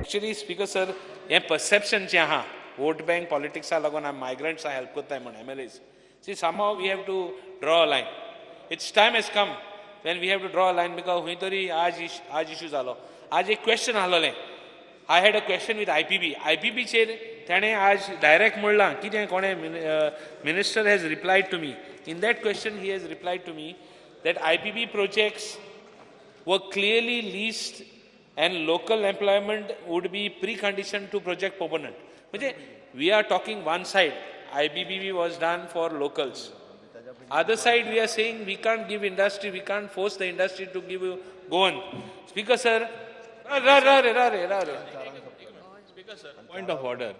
Actually, Speaker sir, हे perception जे आहा, vote bank politics लागून migrants help करताय म्हणून MLAs. See, somehow we have to draw a line. Its time has come when we have to draw a line because हुई तरी आज issue झालो. आज एक question आलोले. I had a question with IPB. IPB चेर त्याने आज direct म्हणला की ते कोणे minister has replied to me. In that question, he has replied to me that IPB projects were clearly leased and local employment would be precondition to project proponent. We are talking one side, IBBB was done for locals. Other side, we are saying we can't give industry, we can't force the industry to give you, go on. Speaker sir, Speaker sir, point of order.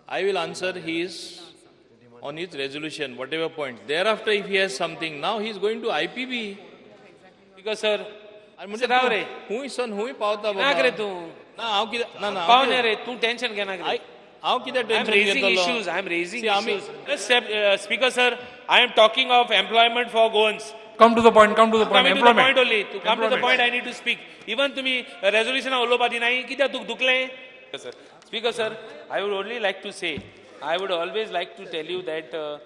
I will answer on his resolution, whatever point. Thereafter, if he has something, now he is going to IPB. Speaker sir, म्हणजे राव रे हुई पावता ना करे तू ना हांव कितें ना ना पावने रे तू टेंशन घेना करे हांव कितें टेंशन घेतलो I am raising issues. Speaker sir, I am talking of employment for Goans. Come to the point. Coming to the point only. To come to the point, I need to speak. Even to me, resolution उलोपादी नाही कित्याक तुक दुखले? Speaker sir, I would only like to say, I would always like to tell you that the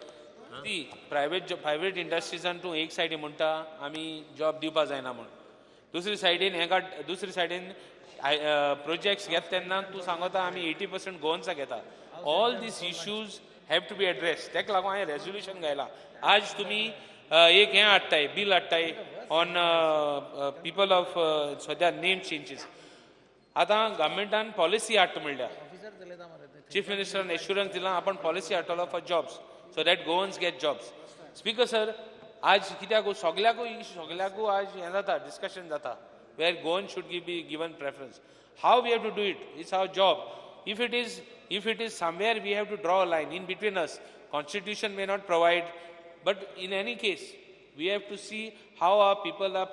private industries तू एक साइडी म्हणटा आमी job दिवपा जायना म्हणून. दुसरी साइडीन प्रोजेक्ट्स घेता तेन्ना तूं सांगता आमी 80% गोवन्सा घेता. All these issues have to be address. ताका लागून हांवें रेजोल्युशन घायला. आज तुमी एक हें हाडटाय बील हाडटाय ऑन पीपल ऑफ सद्या नेम चेंजीस. आतां गव्हर्मेंटान पॉलिसी हाडटा म्हणल्या चीफ मिनिस्टरान एश्युरन्स दिला आपण पॉलिसी हाडटलो for jobs so that Goans get jobs. Speaker sir, आज कित्याक सगळ्याकू आज हें जाता डिस्कशन जाता वेर Goan should be given preference. How we have to do it? It's our job. If it is somewhere we have to draw a line in between us. Constitution may not provide, but in any case we have to see how our people are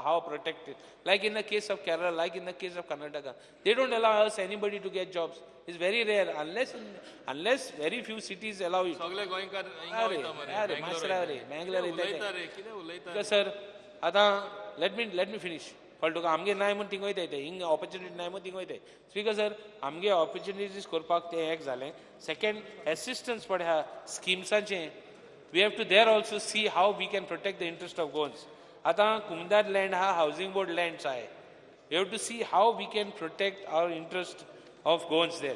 how protected. Like in the case of Kerala, like in the case of Karnataka, they don't allow us anybody to get jobs. It's very rare unless very few cities allow it. सगळे गोंयकार Bangalore. Sir, आता let me finish. कळ्ळें तुका आमगे नाय म्हूण थिंग वयताय ते हिंग ऑपॉर्च्युनिटी नाय म्हूण थिंग वयताय. स्पीकर सर, आमगे ऑपॉर्च्युनिटीज करपाक तें एक जालें. सेकंड, एसिस्टन्स पड ह्या स्किम्सांचें we have to there also see how we can protect the interest of Goans. आतां कुमदार लँड हा हावसिंग बोर्ड लँड्स आहे. We have to see how we can protect our interest of Goans there.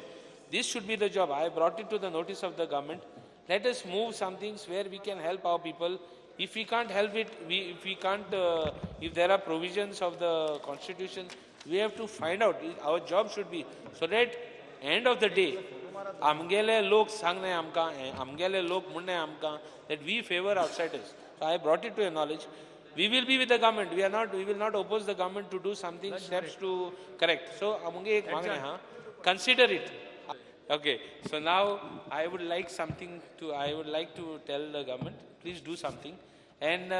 This should be the job. I brought it to the notice of the government. Let us move some things where we can help our people. If we can't help it, if there are provisions of the constitution, we have to find out. Our job should be so that end of the day, amgele lok sangne amka, amgele lok munne amka that we favor outsiders. So I brought it to your knowledge. We will be with the government. We will not oppose the government to do something steps to correct. So amunge ek magne ha, consider it. Okay. So now I would like to tell the government, please do something, and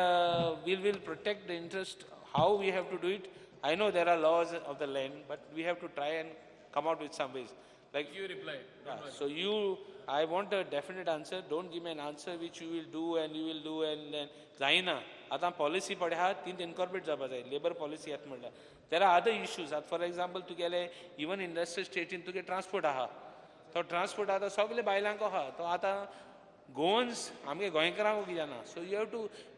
we will protect the interest. How we have to do it? I know there are laws of the land, but we have to try and come out with some ways. Like you replied. So I want a definite answer. Don't give me an answer which you will do and you will do and then जायना. आता policy पडे हा तीन incorporate जावपा जाय. Labor policy येत म्हणला. There are other issues. For example, तुगेले even industrial state in तुगे transport आहा. तो ट्रांसपोर्ट आता सगळे बायलांक आहा. तो आता गोवन्स आमगे गोंयकारांक कित्याक ना. So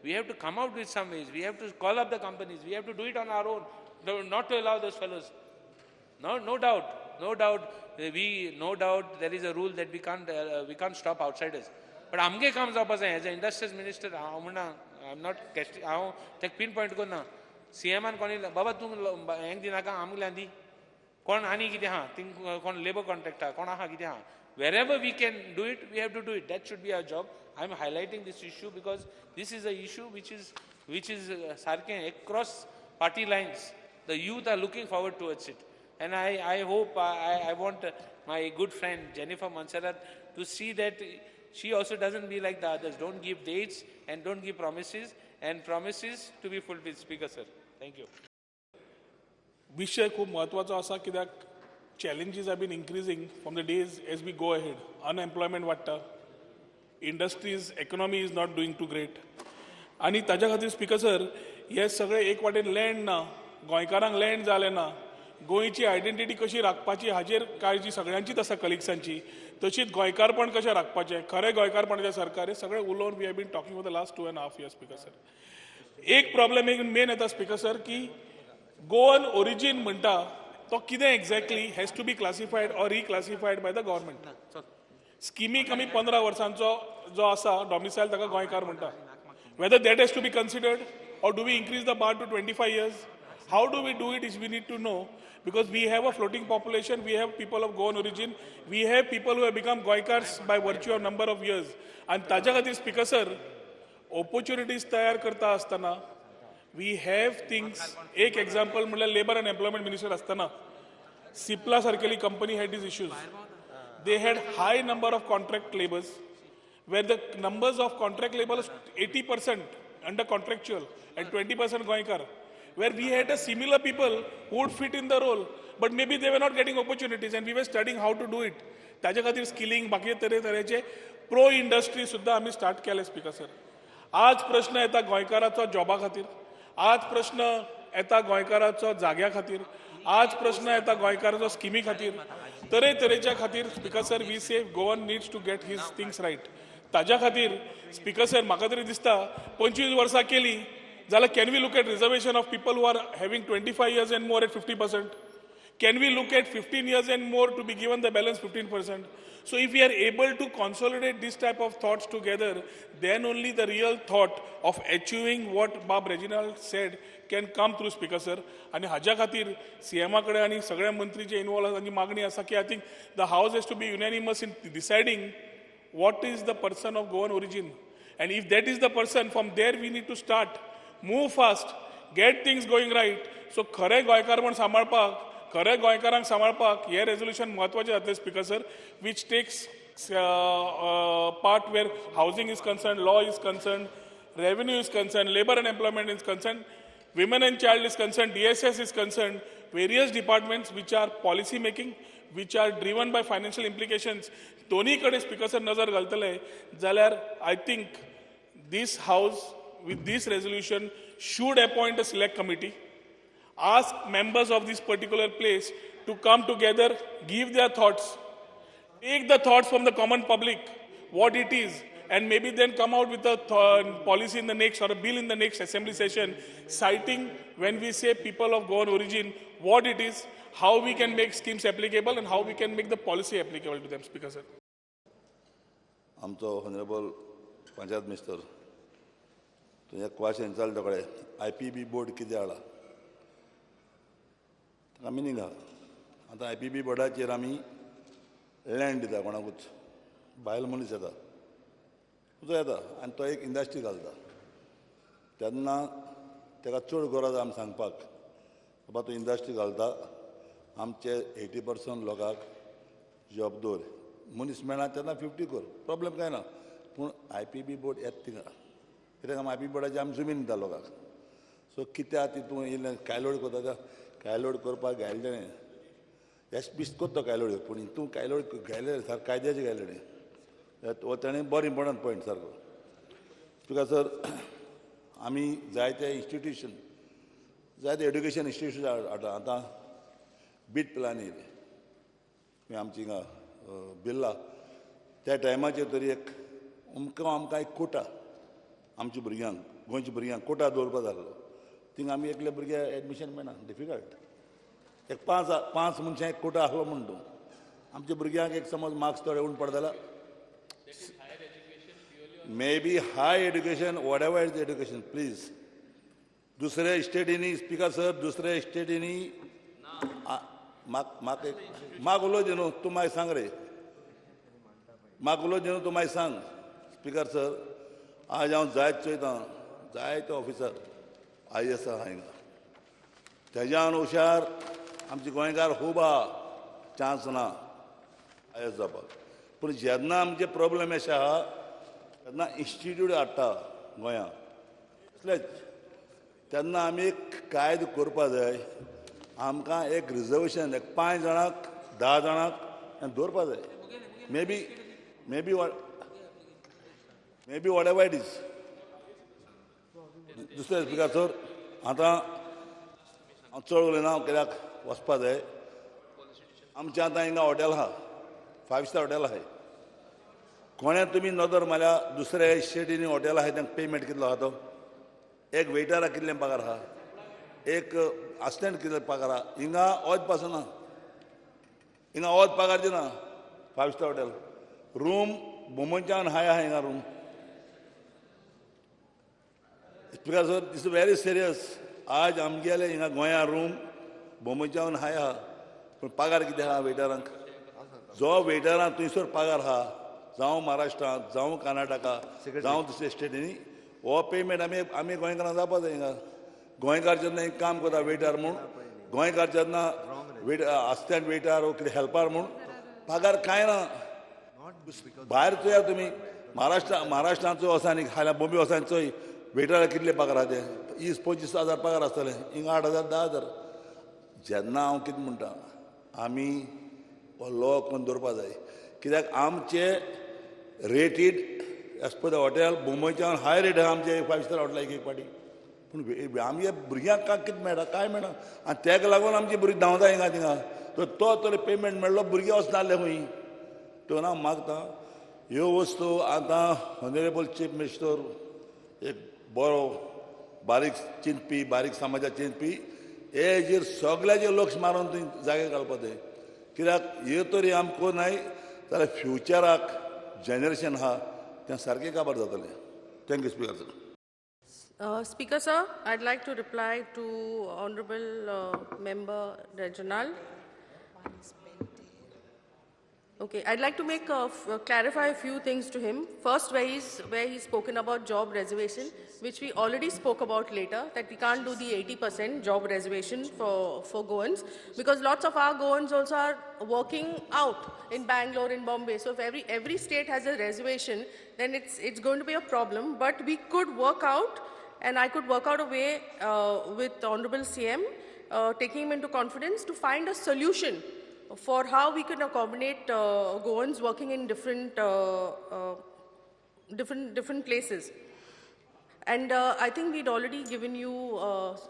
we have to come out with some ways. We have to call up the companies. We have to do it on our own, not to allow those fellows. No doubt there is a rule that we can't stop outsiders. But आमगे काम जावपा जाय. As an industrial minister, हांव म्हणना I'm not हांव तेका pinpoint करना. CMान कोणी बाबा तूं हेंक दिनाका आमगेल्यान दी कोण आनी कितें आहा थिंग कोण लेबर कॉन्ट्रॅक्ट आहा कोण आहा कितें आहा. Wherever we can do it, we have to do it. That should be our job. I'm highlighting this issue because this is an issue which is sarken across party lines. The youth are looking forward towards it. And I hope, I want my good friend Jennifer Mansarat to see that she also doesn't be like the others. Don't give dates and don't give promises, and promises to be fulfilled. Speaker sir, thank you. विषय खूप महत्त्वाचा असा कित्याक challenges have been increasing from the days as we go ahead. Unemployment वाडटा, industries, economy is not doing too great. आणि ताज्या खातीर speaker sir हे सगळे एक वाटेन लँड ना, गोंयकारांक लँड जाले ना, गोंयची आयडेंटिटी कशी राखपाची हाजेर काळजी सगळ्यांचीच आसा कलिग्सांची, तशीच गोंयकारपण कशें राखपाचें, खरें गोंयकारपणाचें सरकार, हे सगळें उलोवन we have been talking for the last 2.5 years, speaker sir. एक प्रॉब्लेम एक मेन येता स्पीकर सर, की गोवन ओरिजीन म्हणटा तो कितें exactly has to be classified or reclassified by the government. स्किमीक आमी 15 वर्सांचो जो आसा डॉमिसायल ताका गोंयकार म्हणटा. Whether that has to be considered, or do we increase the bar to 25 years? How do we do it is we need to know, because we have a floating population, we have people of Goan origin, we have people who have become Goikars by virtue of number of years. And ताज्या खातीर speaker sir opportunities तयार करता आसतना we have things, एक example म्हणल्यार labour and employment minister आसतना Cipla सारकेली company had these issues. They had high number of contract laborers, where the numbers of contract laborers 80% under contractual and 20% Goinkar, where we had a similar people who would fit in the role, but maybe they were not getting opportunities, and we were studying how to do it. ताज्या खातीर skilling बाकी तरेचे pro industry सुद्दां आमी start केले speaker sir. आज प्रश्न येता गोंयकाराचो जॉबा खातीर, आज प्रश्न येता गोंयकाराचो जाग्या खातीर, आज प्रश्न येता गोंयकाराचो स्किमी खातीर, तरेतरेच्या खातीर speaker sir we say Goan needs to get his things right. ताज्या खातीर स्पीकर सर म्हाका तरी दिसता 25 वर्सां केली जाल्यार can we look at reservation of people who are having 25 years and more at 50%? Can we look at 15 years and more to be given the balance 15%? So if we are able to consolidate this type of thoughts together, then only the real thought of achieving what Bob Reginald said can come through, Speaker sir. आणि हाज्या खातीर CM कडे आणि सगळ्या मंत्रीचे involve आनी मागणी आसा की I think the house has to be unanimous in deciding what is the person of Goan origin, and if that is the person, from there we need to start, move fast, get things going right. So खरे गोंयकार म्हण सांबाळपाक, खरे गोंयकारांक सांबाळपाक हे resolution महत्वाचें जातलें speaker sir, which takes part where housing is concerned, law is concerned, revenue is concerned, labor and employment is concerned, women and child is concerned, DSS is concerned, various departments which are policy making, which are driven by financial implications. दोन्ही कडे speaker sir नजर घालतले जाल्यार I think this house with this resolution should appoint a select committee, ask members of this particular place to come together, give their thoughts, take the thoughts from the common public, what it is, and maybe then come out with a policy in the next, or a bill in the next assembly session, citing when we say people of Goan origin, what it is, how we can make schemes applicable, and how we can make the policy applicable to them, Speaker sir. आमचो honourable panchayat minister तुझ्या question चलता कडे IPB board कितें हाडला ताका meaning आहा. आतां IPB बोर्डाचेर आमी लँड दिता कोणाकूच, भायल मनीस येता तुजो येता आनी तो एक इंडस्ट्री घालता, तेन्ना ताका चड गरज आमी सांगपाक बाबा तूं इंडस्ट्री घालता, आमचे 80% लोकांक जॉब दवर, मनीस मेळना तेन्ना 50 कर, प्रॉब्लेम कांय ना. पूण IPB बोर्ड येता थिंगा कित्याक आमी IPB बोर्डाची आमी जमीन दिता लोकांक. सो कित्याक तितून इल्लें कायलोड करता, कायलोड करपाक घायले तेणें बेस्ट करता कायलोड, पूण हितून कायलोड घायले सारको कायद्याचे घायले तेणें, तेणें बरो इम्पॉर्टंट पॉयंट सारको. बिकॉज सर आमी जायते इन्स्टिट्यूशन, जायते एड्युकेशन इन्स्टिट्यूशन हाडटा. आतां बीट प्लान येयले आमची हिंगा बिर्ला, त्या टायमाचेर तरी एक आमकां एक कोटा आमच्या भुरग्यांक, गोंयच्या भुरग्यांक कोटा दवरपा जालो. थिंगा आमी एकले भुरग्याक एडमिशन मेळना, डिफिकल्ट. एक पांच मनशां एक कोटा आसलो म्हण तूं आमच्या भुरग्यांक एक समज मार्क्स थोडे उण पडत जाल्यार may be high education, what ever is education, please. दुसऱ्या स्टेटीनी स्पीकर सर, दुसऱ्या स्टेटीनी म्हाका उलोवचें न्हू, तूं म्हाका सांग रे, म्हाका उलोवचें न्हू, तूं म्हाका सांग. स्पीकर सर आज हांव जायत चोयतां, जायते ऑफिसर IAS आहा हिंगा, तेज्यान हुशार आमचे गोंयकार खूब आहा, चान्स ना IAS जावपाक. पूण जेन्ना आमचे प्रॉब्लेम अशें आहा तेन्ना इन्स्टिट्यूट हाडटा गोंयांत इतलेंच, तेन्ना आमी एक कायदो करपा जाय. आमकां एक रिजर्वेशन एक 5 जाणांक 10 जाणांक दवरपा जाय. May be what ever it is. दुसरें स्पीकर सर आतां हांव चड उलयना हांव कित्याक वचपा जाय आमचें आतां हिंगा हॉटेल आहा 5 स्टार हॉटेल आहाय कोणें तुमी नदर मारल्या दुसऱ्या स्टेटीनी हॉटेल आहाय तांकां पेमेंट कितलो आहा तो एक वेटराक कितले पगार आहा एक असिस्टंट कितले पगार आहा हिंगा वच पासून ना हिंगा वच पगार दिना 5 स्टार हॉटेल रूम मुंबयच्यान हाय आहा हिंगा room because this very serious आज आमगेले हिंगा गोंया रूम मुंबयच्यान हाय आहा पूण पगार कितें आहा वेटरांक जो वेटरांक थंयसर पगार आहा जावं महाराष्ट्रांत जावं कर्नाटका जावं दुसऱ्या स्टेटीनी हो पेमेंट आमी गोंयकारांक जावपा जाय हिंगा गोंयकार जेन्ना एक काम करता वेटर म्हूण गोंयकार जेन्ना असिस्टंट वेटर वो कितें हेल्पर म्हूण पगार कांय ना भायर चोया तुमी महाराष्ट्रांचो वसा आनी हाल्या बॉम्बे वसा चोय वेटराक कितले पगार आहा ते 20-25 पगार आसतले हिंगा 8,000-10,000 जेन्ना हांव कितें म्हणटा आमी हो लॉ करून दवरपा जाय कित्याक आमचे rated age per the hotel मुंबयच्यान हाय रेट आहा आमचे 5 स्टार हॉटेलाक एक पाटी पूण आमगे भुरग्यांक कितें मेळटा कांय मेळना आनी तेका लागून आमची भुरगीं धांवता हिंगा थिंगा तो तरी पेमेंट मेळ्ळो भुरगे वचनासले खंय तो हांव मागता ह्यो वस्तू आतां ऑनरेबल चीफ मिनिस्टर एक बरो बारीक चिंतपी बारीक समाजाक चिंतपी हेजेर सगळ्याचेर लक्ष मारून थंय जागे घालपा जाय कित्याक ह्यो तरी आमी कोनाय जाल्यार फ्युचराक जनरेशन आहा तें सारकें काबार जातलें thank you speaker sir Speaker sir, I'd like to reply to Honorable Member Reginald. Okay, I'd like to make clarify a few things to him. First, where he's spoken about job reservation, which we already spoke about later, that we can't do the 80% job reservation for Goans, because lots of our Goans also are working out in Bangalore, in Bombay. So if every state has a reservation, then it's going to be a problem. But we could work out, and I could work out a way with Honorable CM, taking him into confidence to find a solution for how we can accommodate Goans working in different places. And I think we'd already given you,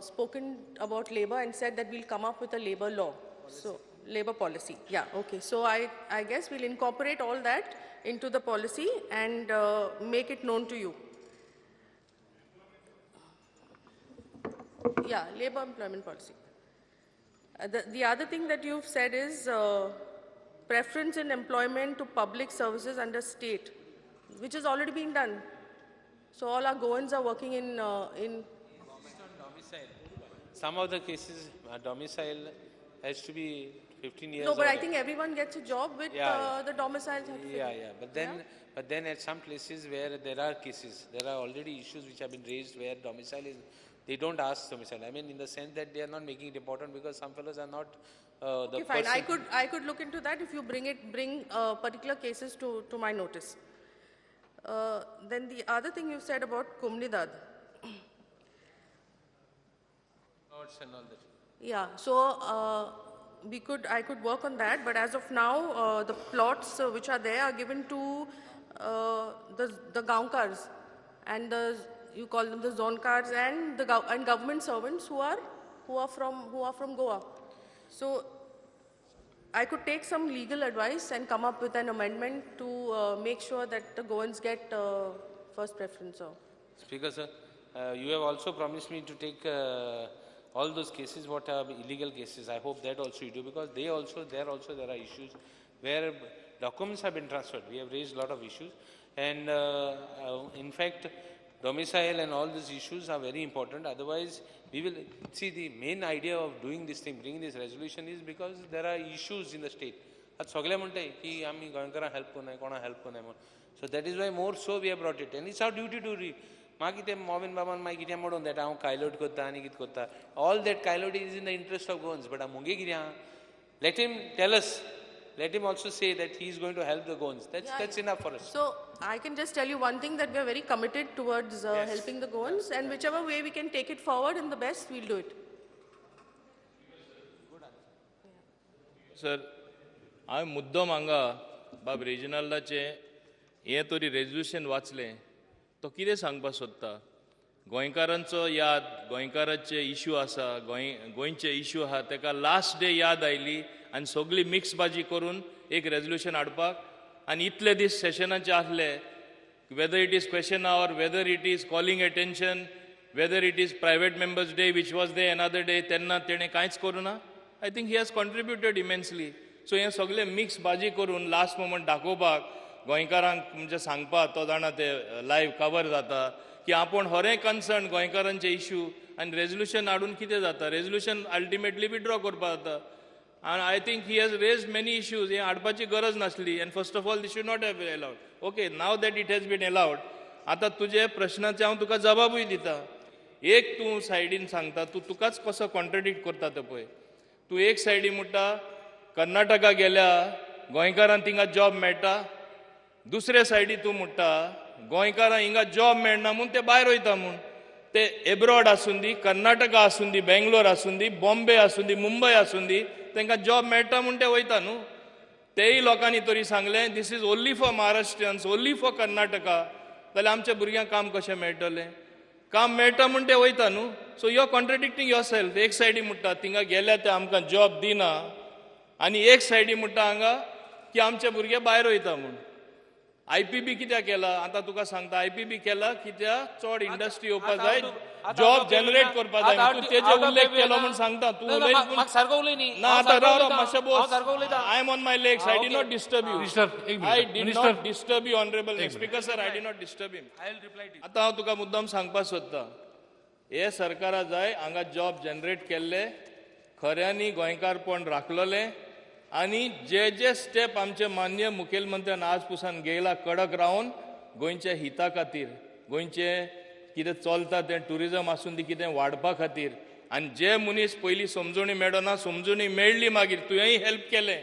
spoken about labor and said that we'll come up with a labor law. So, labor policy. Yeah, okay. So I guess we'll incorporate all that into the policy and make it known to you. Yeah, labor employment policy. The other thing that you've said is preference in employment to public services under state, which is already being done. So all our Goans are working in Domicile. Some of the cases, domicile has to be 15 years. No, but or I think everyone gets a job with the domicile certificate. Yeah. But then at some places where there are cases, there are already issues which have been raised where domicile is. They don't ask domicile. I mean, in the sense that they are not making it important because some fellows are not the Okay, fine. person. I could look into that if you bring particular cases to my notice. Then the other thing you said about Kumnidad. Notes and all that. Yeah. So I could work on that. But as of now, the plots which are there are given to the Gaunkars and you call them the Zonkars and and government servants who are from Goa. So I could take some legal advice and come up with an amendment to make sure that the Goans get first preference. Speaker sir, you have also promised me to take all those cases what are illegal cases. I hope that also you do because there are issues where documents have been transferred. We have raised a lot of issues and in fact domicile and all these issues are very important. Otherwise, we will see the main idea of doing this thing, bringing this resolution is because there are issues in the state. So that is why more so we have brought it. And it's our duty to read. All that kailot is in the interest of Goans. But let him tell us. Let him also say that he is going to help the Goans. That's enough for us. So I can just tell you one thing, that we are very committed towards helping the Goans, and whichever way we can take it forward in the best, we'll do it. Sir, हांवें मुद्दम हांगा बाब रेजिनाल्डाचें हें तरी resolution वाचलें तो कितें सांगपाक सोदता गोंयकारांचो याद गोंयकारांचे इश्यू आसा गोंयचे इश्यू आहा ताका लास्ट डे याद आयली आनी सगळी मिक्स भाजी करून एक रेजोल्युशन हाडपाक आनी इतले दीस सेशनाचे आसले whether it is question hour, whether it is calling attention, whether it is private members day which was there another day, त्यांना तेणे कांयच करूना. I think he has contributed immensely. So हे सगळे मिक्स भाजी करून लास्ट मोमेंट दाखोवपाक गोंयकारांक म्हणजे सांगपाक तो जाणा ते लायव्ह कवर जाता की आपण हरे कन्सर्न गोंयकारांचे इश्यू आनी रेजोल्युशन हाडून कितें जाता रेजोल्युशन अल्टिमेटली विड्रॉ करपाक जाता. And I think he has raised many issues. हे हाडपाची गरज नासली. And first of all, this should not have been allowed. Okay, now that it has been allowed, आता तुझे प्रश्नाचे हांव तुका जबाबूय दिता. एक तूं सायडीन सांगता, तुकाच कसो कॉन्ट्रडिक्ट करता तो पळय. तूं एक सायडी म्हणटा कर्नाटका गेल्या गोंयकारांक थिंगा जॉब मेळटा. दुसरे सायडी तूं म्हणटा गोंयकारांक हिंगा जॉब मेळना म्हूण ते भायर वयता म्हूण. ते एब्रॉड आसून दी कर्नाटका आसून दी बेंगलोर आसून दी बॉम्बे आसून दी मुंबय आसून दी तांकां जॉब मेळटा म्हूण ते वयता न्हू. तेय लोकांनी तरी सांगलें this is only for Maharashtrians only for Karnataka. जाल्यार आमच्या भुरग्यांक काम कशें मेळटलें. काम मेळटा म्हूण ते वयता न्हू. So you are contradicting yourself. एक सायडी म्हणटा थिंगा गेल्या ते आमकां जॉब दिना आनी एक सायडी म्हणटा हांगा की आमचे भुरगे भायर वयता म्हूण. IPB कित्याक केला आतां तुका सांगता IPB केला कित्याक चड इंडस्ट्री येवपाक जाय जॉब जनरेट करपाक जाय. तूं तेजे उल्लेख केलो म्हूण सांगता तूं उलय सारको उलय न्ही ना आतां राव मातशें बोस I am on my legs I did not disturb you I did not disturb you honourable speaker sir I did not disturb him. आतां हांव तुका मुद्दाम सांगपाक सोदतां हे सरकारा जाय हांगा जॉब जनरेट केल्ले खऱ्यांनी गोंयकारपण राखलोले आनी जे जे स्टेप आमचे माननीय मुखेलमंत्र्यान आज पुसान घेयला कडक रावन गोंयच्या हिता खातीर गोंयचे कितें चलता तें टुरिजम आसून दी कितें वाडपा खातीर आनी जे मनीस पयलीं समजणी मेळना समजणी मेळ्ळी मागीर तुवेंय हेल्प केलें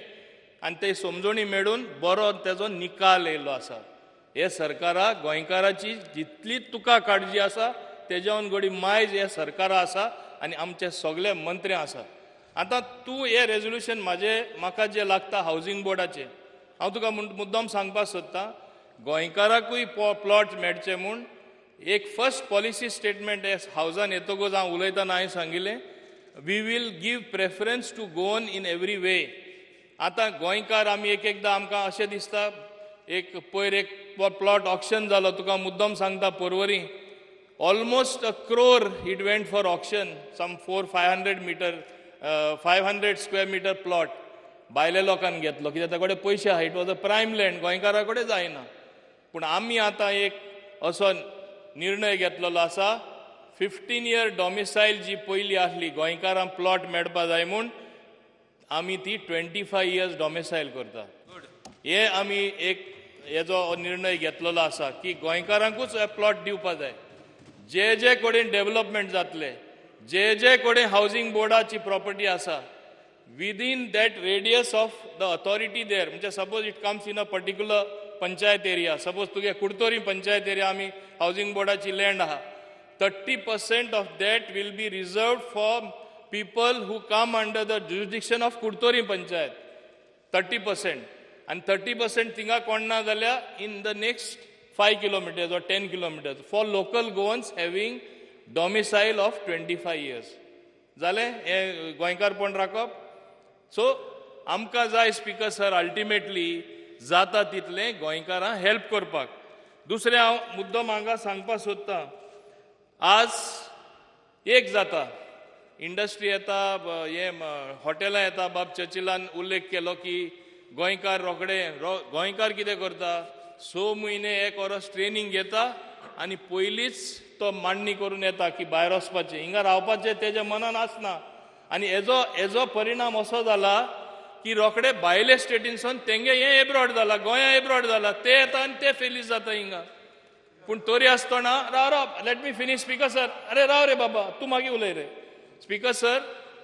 आनी ते समजणी मेळून बरो तेजो निकाल येयलो आसा. हे सरकाराक गोंयकाराची जितली तुका काळजी आसा तेज्यावन घडी मायज हे सरकारा आसा आनी आमचे सगळे मंत्री आसा. आतां तूं हे रेजोल्युशन म्हाका जे लागता हावजींग बोर्डाचें हांव तुका मुद्दाम सांगपाक सोदतां गोंयकाराकूय प्लॉट मेळचे म्हूण एक फर्स्ट पॉलिसी स्टेटमेंट हे हावजान येतकूच हांव उलयतना हांवें सांगिल्लें we will give preference to Goan in every way. आतां गोंयकार आमी एकदां आमकां अशें दिसता एक पयर एक प्लॉट ऑक्शन जालो तुका मुद्दाम सांगता Porvorim almost 1 crore it went for auction some 500 square metre plot भायल्या लोकांनी घेतलो कित्याक ताचे कडेन पयशे आहा. It was a prime land गोंयकारा कडेन जायना. पूण आमी आतां एक असो निर्णय घेतलेलो आसा 15 year डॉमिसायल जी पयली आसली गोंयकारांक प्लॉट मेळपा जाय म्हूण आमी ती 25 years डॉमिसायल करता. हे आमी एक हेजो निर्णय घेतलेलो आसा की गोंयकारांकूच प्लॉट दिवपा जाय. जे जे कडेन डेव्हलपमेंट जातले जे जे कडेन हावजींग बोर्डाची प्रॉपर्टी आसा within that radius of the authority there म्हणजे suppose it comes in a particular panchayat area suppose तुगे कुडतोरी पंचायत एरिया आमी हावजींग बोर्डाची लँड आहा 30% of that will be reserved for people who come under the jurisdiction of Curtorim panchayat 30% आनी 30% थिंगा कोण ना जाल्यार in the next 5 kilometers or 10 kilometers for local Goans having domicile of 25 years. जालें हें गोंयकारपण राखप. सो आमकां जाय स्पीकर सर अल्टिमेटली जाता तितलें गोंयकारांक हेल्प करपाक. दुसरें हांव मुद्दम हांगा सांगपाक सोदतां आज एक जाता इंडस्ट्री येता हे हॉटेलां येता बाब चर्चिलान उल्लेख केलो की गोंयकार रोखडे गोंयकार कितें करता 6 म्हयने 1 वर्स ट्रेनिंग घेता आनी पयलींच तो मांडणी करून येता की भायर वचपाचें हिंगा रावपाचें तेज्या मनान आसना. आनी हेजो परिणाम असो जाला की रोखडे भायले स्टेटीनसून तेंगे हें एब्रॉड जाला गोंया एब्रॉड जाला ते येता आनी ते फेलीस जाता हिंगा. पूण तरी आसतना राव let me finish speaker sir अरे राव रे बाबा तूं मागीर उलय रे स्पीकर सर.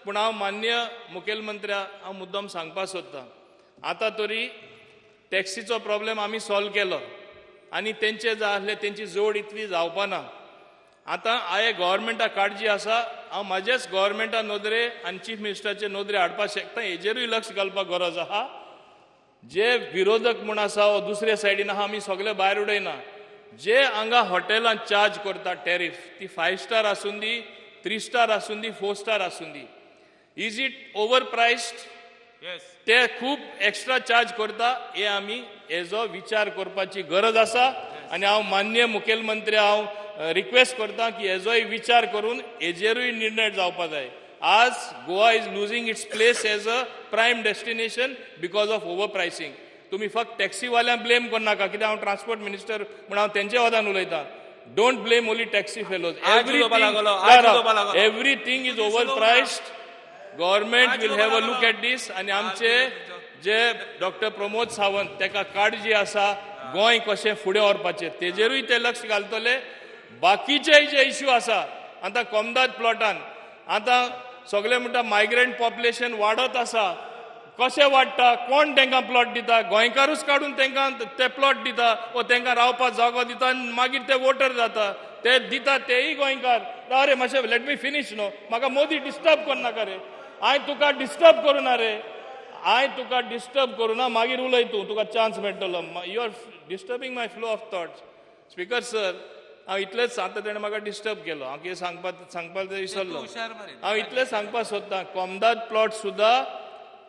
पूण हांव मान्य मुखेलमंत्र्याक हांव मुद्दम सांगपाक सोदतां आतां तरी टॅक्सीचो प्रॉब्लेम आमी सॉल्व केलो आनी तेंचे जाय आसले तेंची जोड इतली जावपा ना. आतां हांवें गव्हर्मेंटाक काळजी आसा हांव म्हाजेच गव्हर्मेंटा नोदरे आनी चीफ मिनिस्टराचे नोदरे हाडपाक शकता हेजेरूय लक्ष घालपाक गरज आहा. जे विरोधक म्हूण आसा वो दुसरे सायडीन आहा आमी सगळे भायर उडयना जे हांगा हॉटेलांत चार्ज करता टॅरिफ ती 5 स्टार आसून दी 3 स्टार आसून दी 4 स्टार आसून दी इज इट ओवर प्रायस्ड Yes. ते खूप एक्स्ट्रा चार्ज करता हे आमी हेजो विचार करपाची गरज आसा आनी हांव माननीय मुखेलमंत्री हांव रिक्वेस्ट करता की हेजोय विचार करून हेजेरूय निर्णय जावपा जाय आज Goa is losing its place as a prime destination because of over pricing तुम्ही फक्त टॅक्सीवाल्यांक ब्लेम करनाका कित्याक हांव ट्रान्सपोर्ट मिनिस्टर म्हणून हांव तेंचे वदान उलयतां don't blame only taxi fellows आज उलोवपा लागलो, आज उलोवपा लागलो. Everything is overpriced government will have a look at this आनी आमचे जे डॉक्टर प्रमोद सावंत तेका काळजी आसा गोंय कशें फुडें व्हरपाचें तेजेरूय ते लक्ष घालतले बाकीचे जे इश्यू आसा आतां कोमदाद प्लॉटान आतां सगळे म्हणटा मायग्रंट पॉप्युलेशन वाडत आसा कशें वाडटा कोण तांकां प्लॉट दिता गोंयकारूच काडून तांकां ते प्लॉट दिता वा तांकां रावपाक जागो दिता आनी मागीर ते वोटर जाता ते दिता तेय गोंयकार राव रे मातशें लेट मी फिनीश न्हू म्हाका मोदी डिस्टर्ब करनाका रे हांवें तुका डिस्टर्ब करुना रे हांवें तुका डिस्टर्ब करुना मागीर उलय तूं तुका चान्स मेळटलो you are disturbing my flow of thoughts speaker sir हांव इतलेंच आतां ताणें म्हाका डिस्टर्ब केलो हांव कितें सांगपाक विसरलो हांव इतलें सांगपाक सोदतां कोमदाद प्लॉट सुद्दां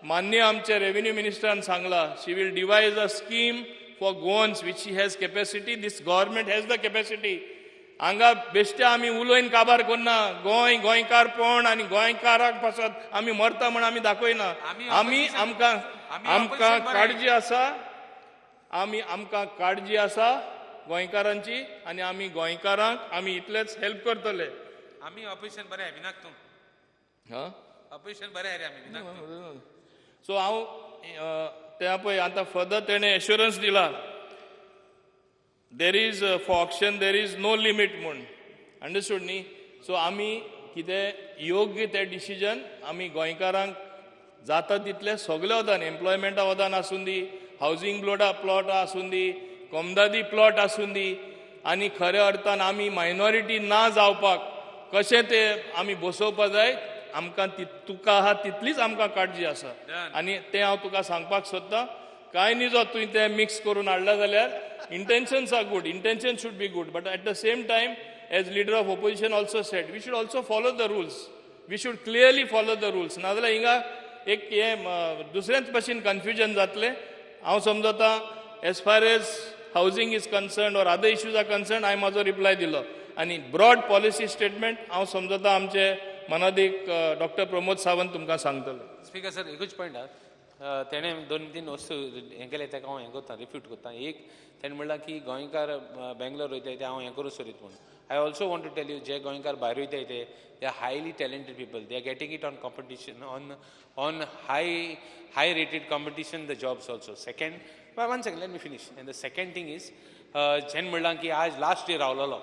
माननीय आमचे रेव्हेन्यू मिनिस्टरान सांगला she will devise a scheme for Goans which she has capacity this government has the capacity हांगा बेश्टे आमी उलोवन काबार करना गोंय गोंयकारपण आनी गोंयकाराक पासत आमी मरता म्हण आमी दाखयना आमी आमकां काळजी आसा आमकां काळजी आसा गोंयकारांची आनी आमी गोंयकारांक आमी इतलेच हेल्प करतले आम्ही ऑपरेशन बरें आहे विनाक तूं हां ऑपरेशन बरें आहे रे आमी विनाक तूं सो हांव त्या पळय आतां फर्दर तेणें एश्युरन्स दिला there is for auction there is no limit म्हूण अंडरस्टूड न्ही सो आमी कितें योग्य ते डिसिजन आमी गोंयकारांक जाता तितले सगळे वदान एम्प्लॉयमेंटा वदान आसून दी हावजींग प्लॉट आसून दी कोमदादी प्लॉट आसून दी आनी खऱ्या अर्थान आमी मायनॉरिटी ना जावपाक कशें ते आमी बसोवपाक जाय आमकां तुका आहा तितलीच आमकां काळजी आसा आनी तें हांव तुका सांगपाक सोदतां कांय न्ही जो तुवें तें मिक्स करून हाडला जाल्यार intentions are good, intentions should be good, but at the same time, as leader of opposition also said, we should also follow the rules. We should clearly follow the rules. नाजाल्यार हिंगा एक हे दुसऱ्याच भशेन confusion जातले हांव समजता as far as housing is concern और अदर इश्यूज आर कन्सर्न हांवें म्हाजो रिप्लाय दिलो आनी ब्रॉड पॉलिसी स्टेटमेंट हांव समजता आमचे मनादीक डॉक्टर प्रमोद सावंत तुमकां सांगतलो स्पीकर सर एकूच पॉयंट आहा तेणें 2-3 वस्तू हें केले ताका हांव हें करता रिफ्यूट करता एक तेणें म्हणलां की गोंयकार बेंगलोर वयताय ते हांव हें करूं सोदीत म्हणून I also want to tell you जे गोंयकार भायर वयताय ते are highly talented people they are getting it on competition on high rated competition the jobs also second one second let me finish and the second thing is जेन म्हणलां की आज last day रावलेलो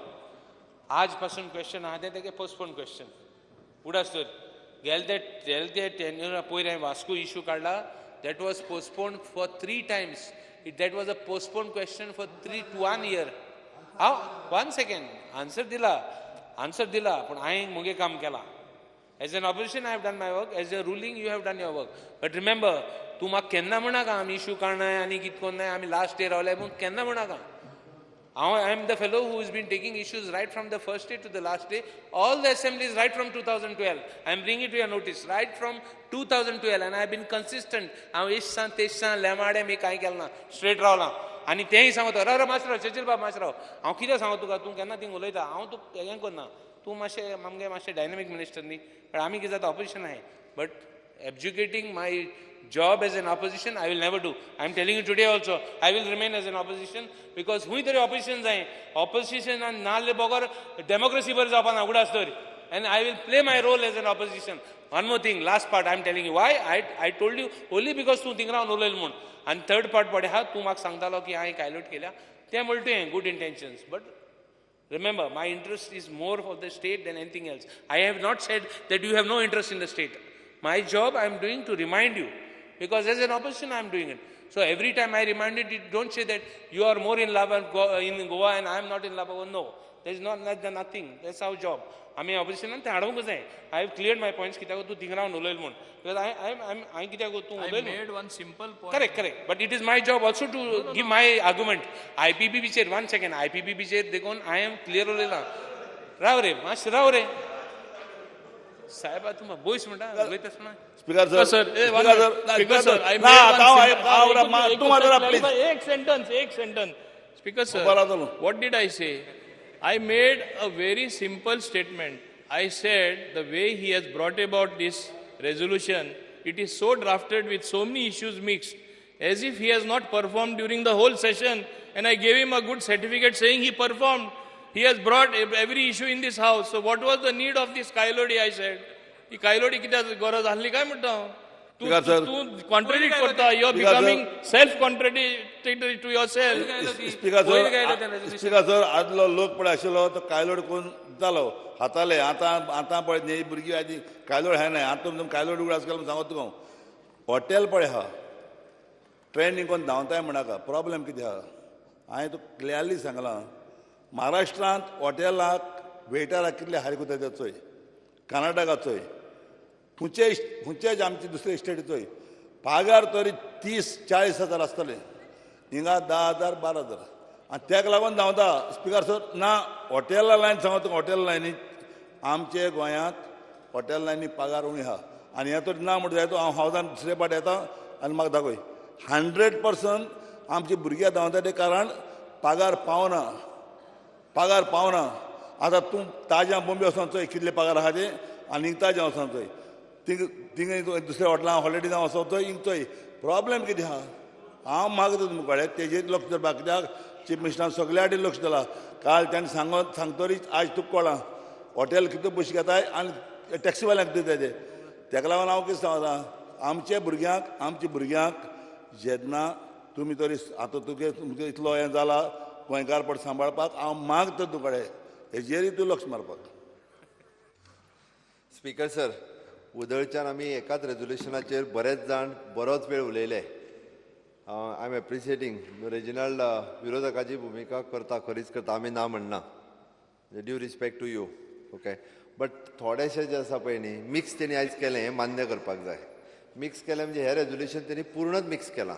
आज पासून क्वेश्चन आहा ते तेगे postpone question उडास तर गेले ते टेन्युरा पयर हांवें वास्को इश्यू काडला that was postponed for 3 times. That was a postponed question for 1 year. How? 1 second. Answer dila. But I ain't muge kam kela. As an opposition, I have done my work. As a ruling, you have done your work. But remember, tu mak kenna muna ka ami issue karna hai ani kit konna hai ami last day rawle mun kenna muna ka. I am the fellow who has been taking issues right from the first day to the last day. All the assemblies right from 2012. I am bringing it to your notice. Right from 2012 and I have been consistent. हांव इश्सान तेश्सान लेमाडे मी कांय केलें ना straight रावलां आनी तेंय सांगता राव माशराव चेचिलबाब माशराव हांव कितें सांगू तुका तूं केन्ना थिंग उलयता हांव तुका हें करना तूं मातशें आमगे मातशें डायनॅमीक मिनिस्टर न्ही पण आमी कितें जाता ऑपोजिशन आहाय but abdicating my job as an opposition I will never do. I am telling you today also I will remain as an opposition because हुंय तरी opposition जाय opposition आनी नाल्ले बगर democracy बरें जावपा ना उगडास तर and I will play my role as an opposition. One more thing, last part I am telling you why I told you only because तूं थिंग रावन उलयलो म्हूण आनी थर्ड पार्ट पडे हा तूं म्हाका सांगतालो की हांवें कायलोट केल्या तें म्हणलें good intentions but remember my interest is more for the state than anything else. I have not said that you have no interest in the state. My job I am doing to remind you because as an opposition I am doing it. So every time I remind it, don't say that you are more in love in Goa and I am not in love. No. That is not nothing, that's our job. आमी ऑपोजिशनान तें हाडूंकूच जाय. I have cleared my points. कित्याक तूं thing Ravan उलयलो म्हूण, because हांवें कित्याक तूं I उलयलो made one simple point. Correct. But it is my job also to give my argument. IPPBचेर 1 सेकंड, IPPBचेर देखून हांव क्लियर उलयलां. राव रे मातशें राव रे साहेबा, तूं म्हाका बोयस म्हणटा उलयता आसतना. Speaker Speaker, sir, hey, one speaker minute. Speaker, sir, I ना made one आता simple- तू माझा प्लीज. एक sentence. Speaker, sir, बोला तो low. what did I say? I made a very simple statement. I said the way he has brought about this resolution, it is so drafted with so many issues mixed, as if he has not performed during the whole session, and I gave him a good certificate saying he performed. He has brought every issue in this house. So what was the need of this Kailodi, I said. ही कायलोडी कित्याक गरज आसली काय म्हणटा हांव. Speaker, sir. तूं contradict करता. You are Speaker, sir. Becoming self contradictory to yourself. Speaker sir, आदलो लोक पळय आशिल्लो तो कायलोड कोण जालो हाताले. आतां पळय न्ही भुरगीं आदी कायलोड हाय न्हय. आतां तुमकां कायलोड उगड आसलो सांगत तुका हॉटेल पळय आहा ट्रेनीन कोण धांवताय म्हणाका. प्रॉब्लेम कितें आहा हांवें तुका क्लियरली सांगलां. महाराष्ट्रांत हॉटेलाक वेटराक कितले हारी कोताय ते चोय. कर्नाटकाचोय खंयचेच आमचे दुसरे स्टेटीचोय पगार तरी 30-40 हजार आसतले. हिंगा 10,000 12,000 आनी तेका लागून धांवता. स्पीकर सर ना हॉटेला लायन सांगता तुका. हॉटेल लायनी आमचे गोंयांत हॉटेल लायनी पगार उणी आहा. आनी हे तर ना म्हणटा जाय. हांव हावजान दुसरे पाट येता आनी म्हाका दाखय. 100% आमची भुरगीं धांवता ते कारण पगार पावना. आतां तूं ताज्या बॉम्बे वचोन चोय कितले पगार आहा ते आनी हिंग ताज्या वचोन चोय. थिंग दुसऱ्या हॉटेलांत हॉलिडे जावं वचोन चोय हिंग चोय. प्रॉब्लेम कितें आहा हांव मागता तुमचे कडेन तेजेर लक्ष धरपाक. कित्याक चीफ मिनिस्टरान सगल्या वाटेन लक्ष दिलां. काल तांणी सांगतरीच आज तुका कळ्ळां हॉटेल कितले पयशे घेताय आनी टॅक्सीवाल्यांक दिताय ते. तेका लागून हांव कितें सांगता आमच्या भुरग्यांक जेन्ना तुमी तरी आतां तुमगे इतलो हें जाला गोंयकारपण सांबाळपाक हांव मागता तुजे कडेन हेजेरय तूं लक्ष मारपाक. स्पीकर सर, उदळच्यान आमी एकाच रेजोल्युशनाचेर बरेच जाण बरोच वेळ उलयले. आय एम एप्रिशिएटींग रेजिनल्ड विरोधकाची भुमिका करता, खरीच करता. आमी ना म्हणना, due respect to you. Okay, but थोडेशे जे आसा पळय न्ही मिक्स तेणी आयज केलें हें मान्य करपाक जाय. मिक्स केलें म्हणजे हें रेजोल्युशन तेणी पूर्णच मिक्स केलां.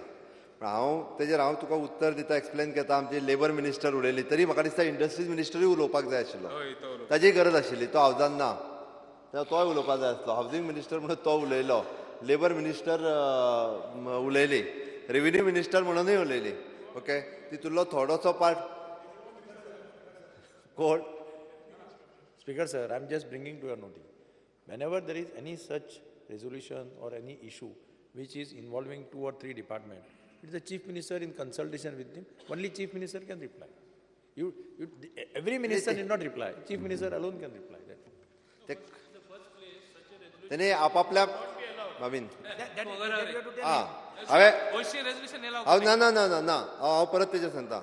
हांव तुका उत्तर दिता, एक्सप्लेन करता. आमची लेबर मिनिस्टर उलयली तरी म्हाका दिसता इंडस्ट्रीज मिनिस्टरूय उलोवपाक जाय आशिल्लो. ताची गरज आशिल्ली. तो हावजान ना, तोय उलोवपाक जाय आसलो. हावजींग मिनिस्टर म्हणून तो उलयलो, लेबर मिनिस्टर उलयली, रेव्हेन्यू मिनिस्टर म्हणूनय उलयली. ओके, तितूंतलो थोडोसो part court. Speaker sir, I'm just bringing to your notice. Whenever there is any such resolution or any issue which is involving 2 or 3 departments, it is the chief minister in consultation with him. Only chief minister can reply. Every minister need not reply. Chief minister alone can reply. तेणे आपापल्या नवीन हांव परत तेजेर सांगता.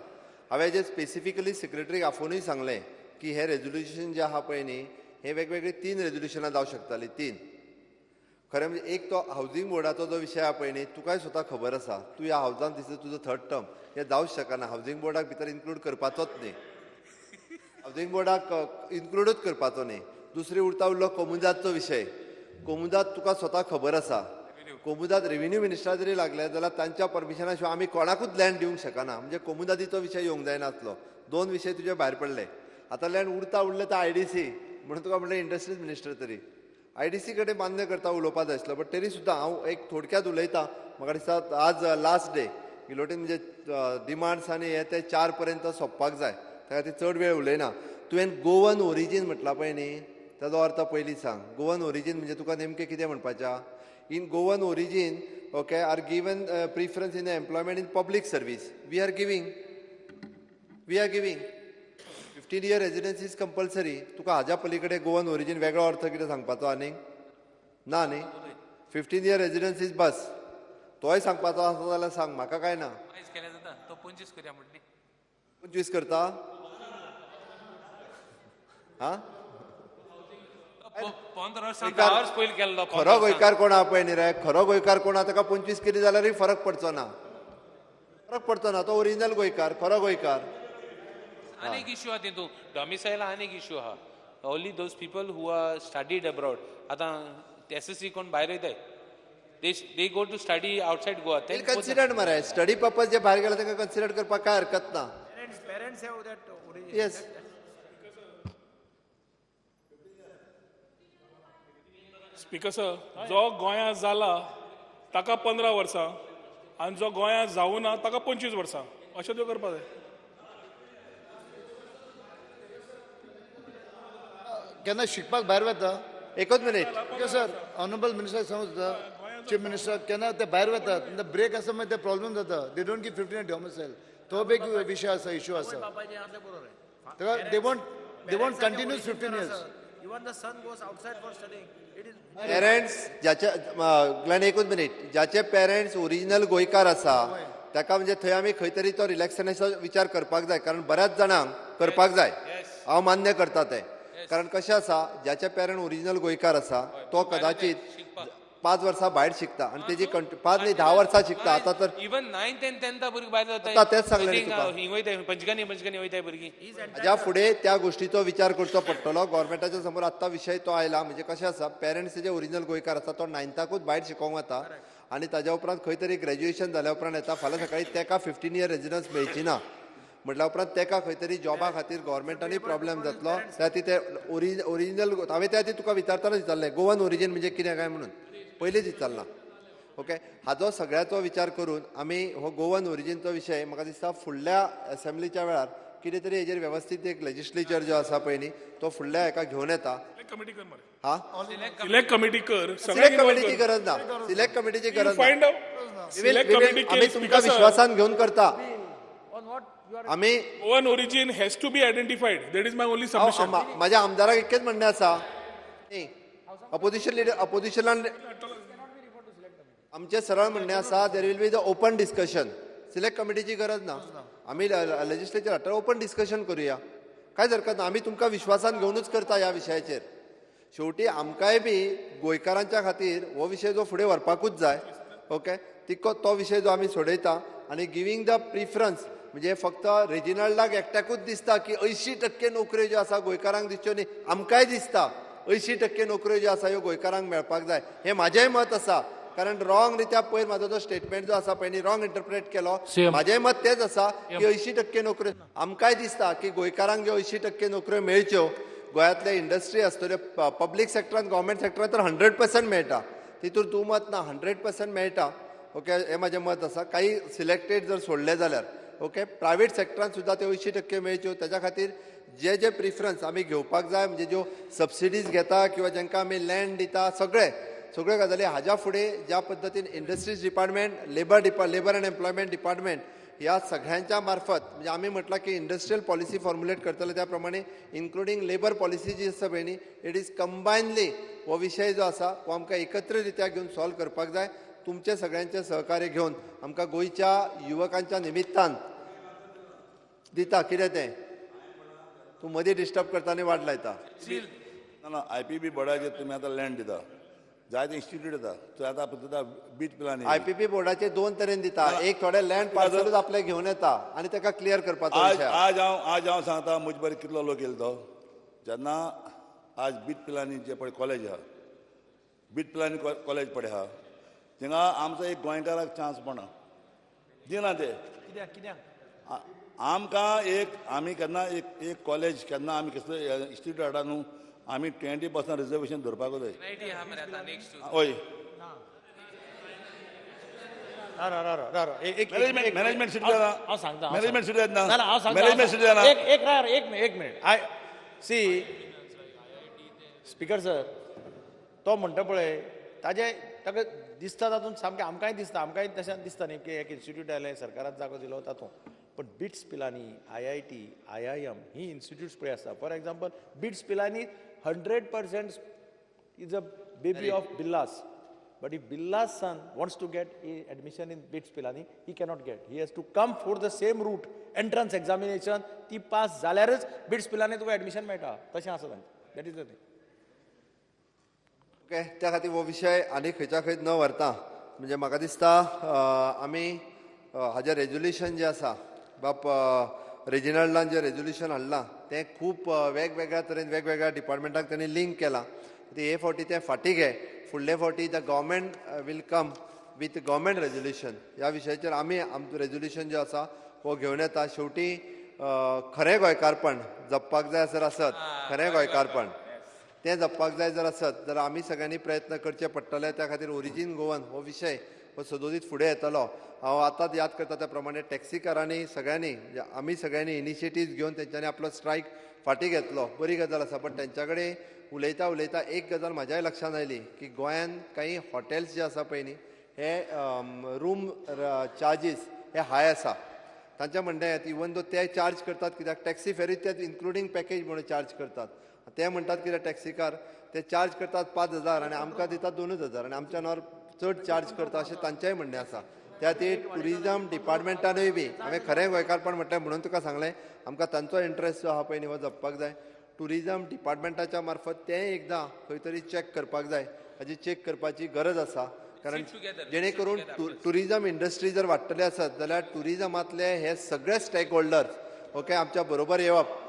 हांवें जे specifically सेक्रेटरीक आफोनूय सांगलें की हे रेजोल्युशन जे आहा पळय न्ही हे वेगवेगळे 3 रेजोल्युशनां जावं शकतालीं. 3 खरें म्हणजे एक तो हावजींग बोर्डाचो जो विशय आहा पळय न्ही तुकाय स्वता खबर आसा. तूं ह्या हावजान दिसता तुजो 3rd टर्म हें जावंच शकना. हावजींग बोर्डाक भितर इन्क्लूड करपाचोच न्ही. हावजींग बोर्डाक इन्क्लूडूच करपाचो न्ही. दुसरी उरलो कोमुदातचो विशय. कोमुदात तुका स्वता खबर आसा. कोमुदात रेव्हेन्यू मिनिस्टरा जरी लागले जाल्यार तांच्या परमिशना शिवाय आमी कोणाकूच लँड दिवंक शकना. म्हणजे कोमुदातीचो विशय येवंक जायनासलो. 2 विशय तुजे भायर पडले. आतां लँड उरले तर IDC म्हणून तुका म्हणलें इंडस्ट्रीज मिनिस्टर तरी IDC कडेन मान्य करता उलोवपाक जाय आसलो. बट तरी सुद्दां हांव एक थोडक्यात उलयतां. म्हाका दिसता आज लास्ट डे गिलोटीन म्हणजे डिमांड्स आनी हे ते 4 पर्यंत सोंपपाक जाय. त्या खातीर चड वेळ उलयना. तुवें गोवन ओरिजीन म्हटलां पळय न्ही ताजो अर्थ पयलीं सांग. गोवन ओरिजीन म्हणजे तुका नेमकें कितें म्हणपाचें. In Goan origin okay are given preference in employment in public service. We are giving 15-year residency is compulsory. तुका हाज्या पलीकडे गोवन ओरिजीन वेगळो अर्थ कितें सांगपाचो आनीक ना न्ही. 15-year रेजिडन्सी इज बस. तोय सांगपाचो आसा जाल्यार सांग, म्हाका काय ना. 25 करता हा. खरो गोंयकार कोण आहा पळय न्ही रे, खरो गोंयकार कोण आहा ताका 25 केली जाल्यारय फरक पडचो ना. तो ओरिजिनल गोंयकार, खरो गोंयकार. अनेक इश्यू आहा तितू डॉमिसायल अनेक इश्यू आहा only those people who are studied abroad आतां SSC कोण भायर वयताय they go to study outside Goa considered mere study purpose जे भायर गेला तांकां कन्सिडर करपाक काय हरकत ना Parents have that origin. Yes speaker sir जो गोंयांत जाला ताका 15 वर्सां आनी जो गोंयांत जावना ताका 25 वर्सां अशें त्यो करपाक जाय केन्ना शिकपाक भायर वता एकच minute okay sir honourable minister समजता चीफ मिनिस्टर केन्ना ते भायर वतात ब्रेक आसा मागीर ते प्रॉब्लेम जाता दे डोंट गिव 15 डॉमिसायल तो एक विशय आसा इश्यू आसा they want continuous 15 years Even the son goes outside for studying. It is parents ज्याचे ग्लेन एकूच मिनिट ज्याचे पेरेंट्स ओरिजिनल गोंयकार आसा ताका म्हणजे थंय आमी खंय तरी तो रिलॅक्सेशनाचो विचार करपाक जाय कारण बऱ्याच जाणांक करपाक जाय हांव मान्य करता तें कारण कशें आसा ज्याचे पेरंट ओरिजिनल गोंयकार आसा तो कदाचित 5 वर्सां भायर शिकता आनी तेजी 5 न्ही 10 वर्सां शिकता आतां तर इवन 9th and 10th भुरगीं भायर आतां तेच सांगलें न्ही तुका. हिंग वयताय पंचगानी वयताय भुरगीं हाज्या फुडें त्या गोश्टीचो विचार करचो पडटलो गव्हर्मेंटाच्या समोर आत्तां विशय तो आयला म्हणजे कशें आसा पेरंट्स जे ओरिजिनल गोंयकार आसा तो 9thकूच भायर शिकोवंक वता आनी ताज्या उपरांत खंय तरी ग्रॅज्युएशन जाल्या उपरांत येता फाल्यां सकाळी ताका 15 year रेजिडन्स मेळची ना म्हटल्या उपरांत ताका खंय तरी जॉबा खातीर गव्हर्मेंटांनी प्रॉब्लेम जातलो त्या खातीर ते ओरिजिनल हांवें त्या खातीर तुका विचारताना विचारलें गोवन ओरिजीन म्हणजे कितें काय म्हणून पयलींच विचारलां ओके हाजो सगळ्याचो विचार करून आमी हो गोवन ओरिजीनचो विशय म्हाका दिसता फुडल्या असेंब्लीच्या वेळार कितें तरी हेजेर वेवस्थीत एक लेजिस्लेचर जो आसा पळय न्ही तो फुडल्या हाका घेवन येता कमिटी कर मरे हा सिलेक्ट कमिटी कर सिलेक्ट कमिटीची गरज ना सिलेक्ट कमिटीची गरज ना फाइंड आउट सिलेक्ट आमी कमिटी तुमकां विश्वासान घेवन करता आमी Goan origin has to be identified that is my only submission माझ्या आमदाराक एकच म्हणणें आसा अपोजिशन लिडर अपोजिशनान आमचे सरळ म्हणणें आसा there will be the open discussion select कमिटीची गरज ना आमी लेजिस्लेचर हाडटा ओपन डिस्कशन करुया कांयच हरकत ना आमी तुमकां विश्वासान घेवनूच करता ह्या विशयाचेर शेवटी आमकांय बी गोंयकारांच्या खातीर हो विशय जो फुडें व्हरपाकूच जाय ओके तिको तो विशय जो आमी सोडयता आनी गिवींग द प्रिफरन्स म्हणजे फक्त रेजिनल्डाक एकट्याकूच दिसता की 80% नोकऱ्यो ज्यो आसा गोंयकारांक दिवच्यो न्ही आमकांय दिसता 80% नोकऱ्यो ज्यो आसा ह्यो गोंयकारांक मेळपाक जाय हें म्हाजेंय मत आसा कारण रॉंग रित्या पयर म्हाजो जो स्टेटमेंट जो आसा पळय न्ही रॉंग इंटरप्रेट केलो म्हाजेंय मत तेच आसा की 80% नोकऱ्यो आमकांय दिसता की गोंयकारांक ज्यो 80% नोकऱ्यो मेळच्यो गोंयांतले इंडस्ट्री आसतल्यो पब्लीक सेक्टरांत गव्हर्मेंट सेक्टरांत तर 100% मेळटा तितून तूं मत ना 100% मेळटा ओके हें म्हाजें मत आसा काही सिलेक्टेड जर सोडले जाल्यार ओके प्रायवेट सेक्टरांत सुद्दां त्यो 80% मेळच्यो तेच्या खातीर जे जे प्रिफरन्स आमी घेवपाक जाय म्हणजे ज्यो सबसिडीज घेता किंवा जांकां आमी लँड दिता सगळ्यो गजाली हाज्या फुडें ज्या पद्दतीन industries department labour and employment department ह्या सगळ्यांच्या मार्फत म्हणजे आमी म्हटलां की इंडस्ट्रियल पॉलिसी फॉर्म्युलेट करतले त्या प्रमाणे इन्क्लुडींग लेबर पॉलिसी जी आसा पळय न्ही इट इज कंबायनली हो विशय जो आसा हो आमकां एकत्र रित्या घेवन सॉल्व करपाक जाय तुमचे सगळ्यांचे सहकार्य घेवन आमकां गोंयच्या युवकांच्या निमित्तान दिता कितें तें तूं मदीं डिस्टर्ब करता आनी वाट लायता ना IPB बोर्डाचेर तुमी आतां लँड दिता जायते इन्स्टिट्यूट येता थंय आतां पळयता बीट प्लानिंग IPP बोर्डाचे 2 तरेन दिता एक थोडे लँड पार्सलूच आपले घेवन येता आनी ताका क्लियर करपाचो आज विशय आज हांव सांगता म्हजे बरें कितलो लोक येयलो तो जेन्ना आज बीट प्लानिंग जे पळय कॉलेज आहा बीट प्लानिंग कॉलेज पळय आहा थिंगा आमचो एक गोंयकाराक चान्स पडना दिना ते आमकां आमी केन्ना एक कॉलेज केन्ना आमी कसलो इन्स्टिट्यूट हाडा न्हू आमी 20% रिजर्वेशन धरपाक जाय हय मॅनेजमेंट सीट जाता मॅनेजमेंट सीट जाता मॅनेजमेंट सीट जाता एक minute I see speaker sir तो म्हणटा पळय ताका दिसता तातूंत सामकें आमकांय दिसता आमकांय तशें दिसता न्ही की एक इन्स्टिट्यूट आयलें सरकारान जागो दिलो तातूंत पण बिट्स पिलांनी IIT IIM ही इन्स्टिट्यूट्स पळय आसा for example BITS Pilani 100% is a baby of Birlas but if Birla's son wants to get admission in BITS Pilani he cannot get he has to come for the same route entrance examination ती पास जाल्यारच बिट्स पिलांनी तुका admission मेळटा तशें आसा तांचें that is the thing okay त्या खातीर हो विशय आनी खंयच्या खंय न व्हरता म्हणजे म्हाका दिसता आमी हाजें रेजोल्युशन जें आसा बाप रिजनलान जे रेजोल्युशन हाडलां तें खूब वेगवेगळ्या तरेन वेगवेगळ्या डिपार्टमेंटाक त्यांनी लिंक केलां हे फावटी तें फाटीं घे फुडले फावटी the government will come with government resolution ह्या विशयाचेर आमी आमचो रेजोल्युशन जो आसा हो घेवन येता शेवटी खरें गोंयकारपण जपपाक जाय जर आसत खरें गोंयकारपण तें जपपाक जाय जर आसत जाल्यार आमी सगळ्यांनी प्रयत्न करचे पडटले त्या खातीर ओरिजीन गोवन हो विशय हो सदोदीत फुडें येतलो हांव आतांच याद करता त्या प्रमाणे टॅक्सीकारांनी सगळ्यांनी म्हणजे आमी सगळ्यांनी इनिशिएटीव्ह घेवन तेंच्यांनी आपलो स्ट्रायक फाटीं घेतलो बरी गजाल आसा पण तेंच्या कडेन उलयता उलयता एक गजाल म्हाज्याय लक्षांत आयली की गोंयांत काही हॉटेल्स जे आसा पळय न्ही हे रूम चार्जीस हे हाय आसा तांचें म्हणणें इवन दो ते चार्ज करतात कित्याक टॅक्सी फेरी ते इन्क्लुडींग पॅकेज म्हणून चार्ज करतात ते म्हणटात कितें टॅक्सीकार ते चार्ज करतात 5,000 आनी आमकां दितात 2,000 आनी आमच्या नांवार चड चार्ज करता अशें तांचेंय म्हणणें आसा त्या खातीर टुरिजम डिपार्टमेंटानूय बी हांवें खरें गोंयकारपण म्हटलें म्हणून तुका सांगलें आमकां तांचो इंट्रस्ट जो आहा पळय न्ही हो जपपाक जाय टुरिजम डिपार्टमेंटाच्या मार्फत तें एकदां खंय तरी चॅक करपाक जाय हाजी चॅक करपाची गरज आसा कारण जेणे करून टुरिजम इंडस्ट्री जर वाडटली आसत जाल्यार टुरिजमांतले हे सगळे स्टेक होल्डर्स ओके आमच्या बरोबर येवप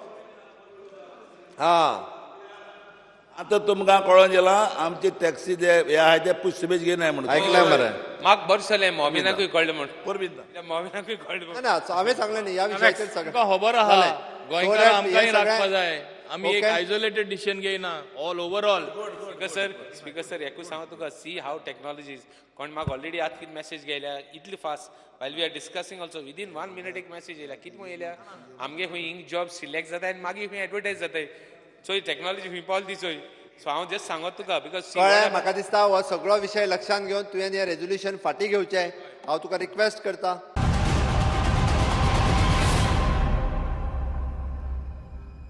आतां तुमकां कळोन येलां आमची टॅक्सी जे हे आहाय ते पुस्तबेज घेयनाय म्हणून ऐकलें मरे म्हाका बरें जालें मॉमिनाकूय कळ्ळें म्हण परबिंदा मॉमिनाकूय कळ्ळें म्हण ना हांवें सांगलें न्ही ह्या विशयाचेर सगळें तुमकां खबर आहा जालें. गोंयकार So that आमकांय हे राखपा सगळें- जाय आमी एक Okay. आयसोलेटेड डिसिजन घेयना ऑल ओवरऑल स्पीकर सर एकूच सांगो तुका सी हाव टेक्नॉलॉजीज कोण म्हाका ऑलरेडी आतां कितें मेसेज गेल्या इतली फास्ट वायल we are discussing also within 1 minute एक मेसेज येयल्या कितें म्हूण येयल्या आमगे खंय हिंग जॉब सिलेक्ट जाताय आनी मागीर खंय एडवर्टायज जाताय चोय टेक्नॉलॉजी खंय पावल ती चोय सो हांव जस्ट सांगत तुका बिकॉज कळ्ळें म्हाका दिसता हो सगळो विशय लक्षांत घेवन तुवें हें रेजोल्युशन फाटीं घेवचें हांव तुका रिक्वेस्ट करता